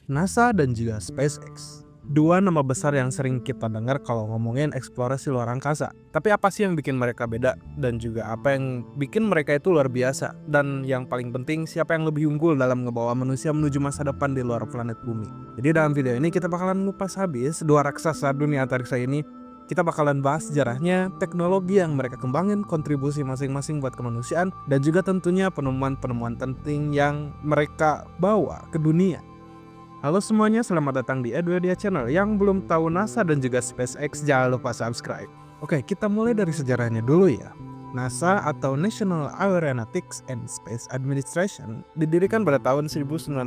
NASA dan juga SpaceX. Dua nama besar yang sering kita dengar kalau ngomongin eksplorasi luar angkasa. Tapi apa sih yang bikin mereka beda? Dan juga apa yang bikin mereka itu luar biasa? Dan yang paling penting, siapa yang lebih unggul dalam ngebawa manusia menuju masa depan di luar planet bumi? Jadi dalam video ini kita bakalan ngupas habis dua raksasa dunia antariksa ini. Kita bakalan bahas sejarahnya, teknologi yang mereka kembangin, kontribusi masing-masing buat kemanusiaan, dan juga tentunya penemuan-penemuan penting yang mereka bawa ke dunia. Halo semuanya, selamat datang di Edwedia Channel. Yang belum tahu NASA dan juga SpaceX, jangan lupa subscribe. Oke, kita mulai dari sejarahnya dulu ya. NASA atau National Aeronautics and Space Administration didirikan pada tahun 1958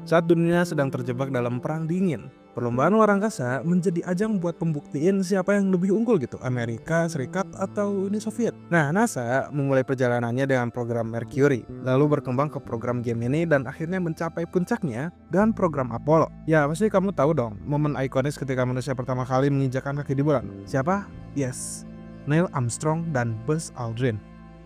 saat dunia sedang terjebak dalam perang dingin. Perlombaan luar angkasa menjadi ajang buat pembuktiin siapa yang lebih unggul gitu, Amerika Serikat atau Uni Soviet. Nah, NASA memulai perjalanannya dengan program Mercury, lalu berkembang ke program Gemini dan akhirnya mencapai puncaknya dengan program Apollo. Ya, pasti kamu tahu dong, momen ikonis ketika manusia pertama kali menginjakan kaki di bulan. Siapa? Yes, Neil Armstrong dan Buzz Aldrin.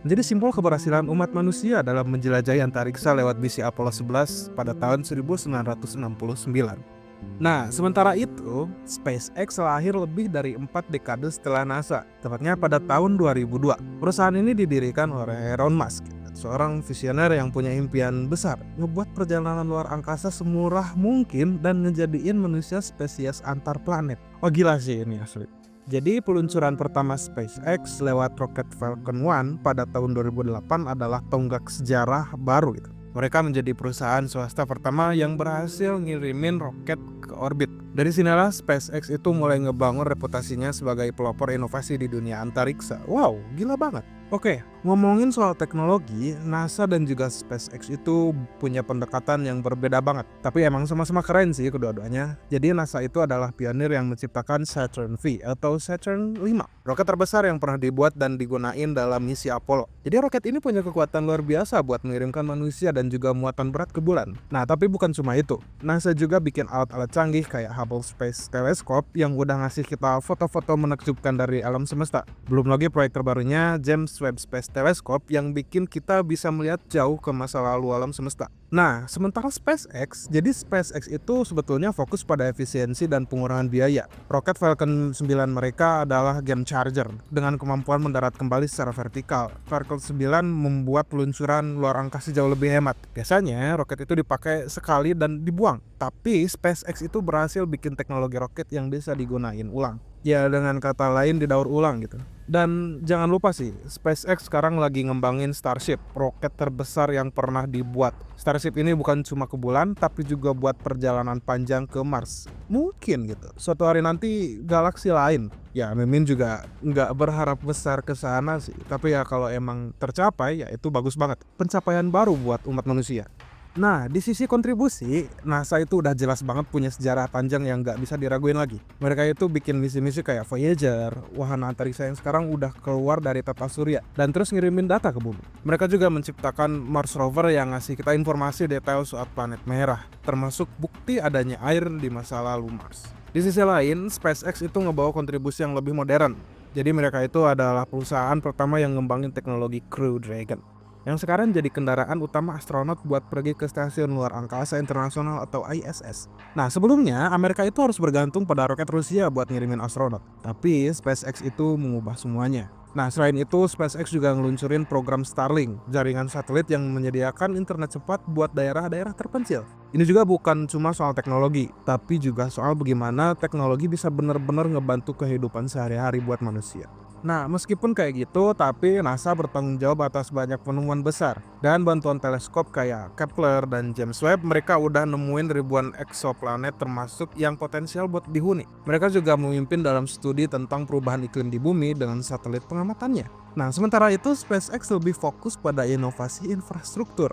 Menjadi simbol keberhasilan umat manusia dalam menjelajahi antariksa lewat misi Apollo 11 pada tahun 1969. Nah, sementara itu, SpaceX lahir lebih dari 4 dekade setelah NASA, tepatnya pada tahun 2002. Perusahaan ini didirikan oleh Elon Musk, seorang visioner yang punya impian besar, ngebuat perjalanan luar angkasa semurah mungkin dan ngejadiin manusia spesies antar planet. Oh gila sih ini asli. Jadi peluncuran pertama SpaceX lewat roket Falcon 1 pada tahun 2008 adalah tonggak sejarah baru gitu. Mereka menjadi perusahaan swasta pertama yang berhasil ngirimin roket ke orbit. Dari sinilah SpaceX itu mulai ngebangun reputasinya sebagai pelopor inovasi di dunia antariksa. Wow, gila banget. Oke, ngomongin soal teknologi, NASA dan juga SpaceX itu punya pendekatan yang berbeda banget. Tapi emang sama-sama keren sih kedua-duanya. Jadi NASA itu adalah pionir yang menciptakan Saturn V atau Saturn V, roket terbesar yang pernah dibuat dan digunain dalam misi Apollo. Jadi roket ini punya kekuatan luar biasa buat mengirimkan manusia dan juga muatan berat ke bulan. Nah, tapi bukan cuma itu. NASA juga bikin alat-alat canggih kayak Hubble Space Telescope yang udah ngasih kita foto-foto menakjubkan dari alam semesta. Belum lagi proyek terbarunya James Webb Space Telescope yang bikin kita bisa melihat jauh ke masa lalu alam semesta. Nah, sementara SpaceX, jadi SpaceX itu sebetulnya fokus pada efisiensi dan pengurangan biaya. Roket Falcon 9 mereka adalah game changer dengan kemampuan mendarat kembali secara vertikal. Falcon 9 membuat peluncuran luar angkasa jauh lebih hemat. Biasanya roket itu dipakai sekali dan dibuang, tapi SpaceX itu berhasil bikin teknologi roket yang bisa digunain ulang. Ya, dengan kata lain didaur ulang gitu. Dan jangan lupa sih, SpaceX sekarang lagi ngembangin Starship, roket terbesar yang pernah dibuat. Starship ini bukan cuma ke bulan, tapi juga buat perjalanan panjang ke Mars. Mungkin gitu, suatu hari nanti galaksi lain. Ya, Mimin juga nggak berharap besar ke sana sih. Tapi ya kalau emang tercapai, ya itu bagus banget. Pencapaian baru buat umat manusia. Nah, di sisi kontribusi, NASA itu udah jelas banget punya sejarah panjang yang nggak bisa diraguin lagi. Mereka itu bikin misi-misi kayak Voyager, wahana antariksa yang sekarang udah keluar dari tata surya, dan terus ngirimin data ke bumi. Mereka juga menciptakan Mars Rover yang ngasih kita informasi detail soal planet merah, termasuk bukti adanya air di masa lalu Mars. Di sisi lain, SpaceX itu ngebawa kontribusi yang lebih modern. Jadi mereka itu adalah perusahaan pertama yang ngembangin teknologi Crew Dragon, yang sekarang jadi kendaraan utama astronot buat pergi ke Stasiun Luar Angkasa Internasional atau ISS. Nah, sebelumnya Amerika itu harus bergantung pada roket Rusia buat ngirimin astronot. Tapi SpaceX itu mengubah semuanya. Nah, selain itu SpaceX juga ngeluncurin program Starlink, jaringan satelit yang menyediakan internet cepat buat daerah-daerah terpencil. Ini juga bukan cuma soal teknologi, tapi juga soal bagaimana teknologi bisa benar-benar ngebantu kehidupan sehari-hari buat manusia. Nah, meskipun kayak gitu, tapi NASA bertanggung jawab atas banyak penemuan besar. Dan bantuan teleskop kayak Kepler dan James Webb, mereka udah nemuin ribuan eksoplanet termasuk yang potensial buat dihuni. Mereka juga memimpin dalam studi tentang perubahan iklim di bumi dengan satelit pengamatannya. Nah, sementara itu SpaceX lebih fokus pada inovasi infrastruktur.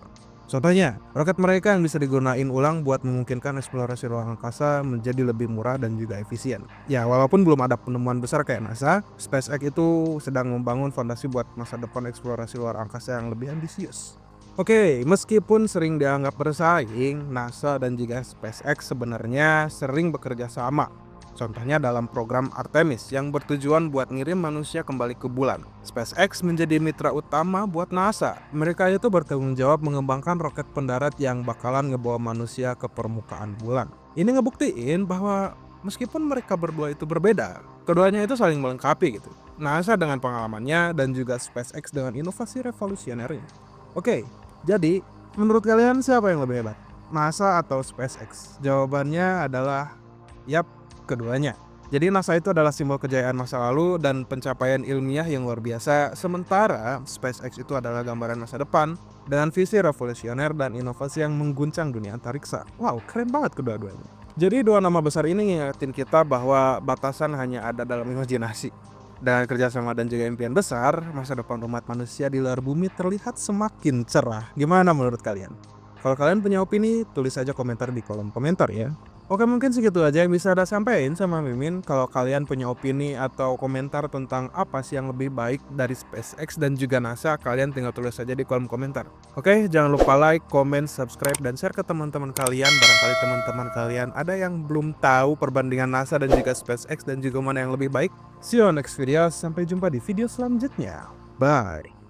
Contohnya, roket mereka yang bisa digunain ulang buat memungkinkan eksplorasi luar angkasa menjadi lebih murah dan juga efisien. Ya, walaupun belum ada penemuan besar kayak NASA, SpaceX itu sedang membangun fondasi buat masa depan eksplorasi luar angkasa yang lebih ambisius. Oke, meskipun sering dianggap bersaing, NASA dan juga SpaceX sebenarnya sering bekerja sama. Contohnya dalam program Artemis yang bertujuan buat ngirim manusia kembali ke bulan. SpaceX menjadi mitra utama buat NASA. Mereka itu bertanggung jawab mengembangkan roket pendarat yang bakalan ngebawa manusia ke permukaan bulan. Ini ngebuktiin bahwa meskipun mereka berdua itu berbeda, keduanya itu saling melengkapi gitu. NASA dengan pengalamannya dan juga SpaceX dengan inovasi revolusionernya. Oke, jadi menurut kalian siapa yang lebih hebat? NASA atau SpaceX? Jawabannya adalah yap, keduanya. Jadi NASA itu adalah simbol kejayaan masa lalu dan pencapaian ilmiah yang luar biasa, sementara SpaceX itu adalah gambaran masa depan dengan visi revolusioner dan inovasi yang mengguncang dunia antariksa. Wow, keren banget kedua-duanya. Jadi dua nama besar ini ngingetin kita bahwa batasan hanya ada dalam imajinasi. Dengan kerjasama dan juga impian besar, masa depan umat manusia di luar bumi terlihat semakin cerah. Gimana menurut kalian? Kalau kalian punya opini, tulis aja komentar di kolom komentar ya. Oke, mungkin segitu aja yang bisa ada sampein sama Mimin. Kalau kalian punya opini atau komentar tentang apa sih yang lebih baik dari SpaceX dan juga NASA, kalian tinggal tulis aja di kolom komentar. Oke, jangan lupa like, comment, subscribe, dan share ke teman-teman kalian. Barangkali teman-teman kalian ada yang belum tahu perbandingan NASA dan juga SpaceX dan juga mana yang lebih baik. See you on next video. Sampai jumpa di video selanjutnya. Bye.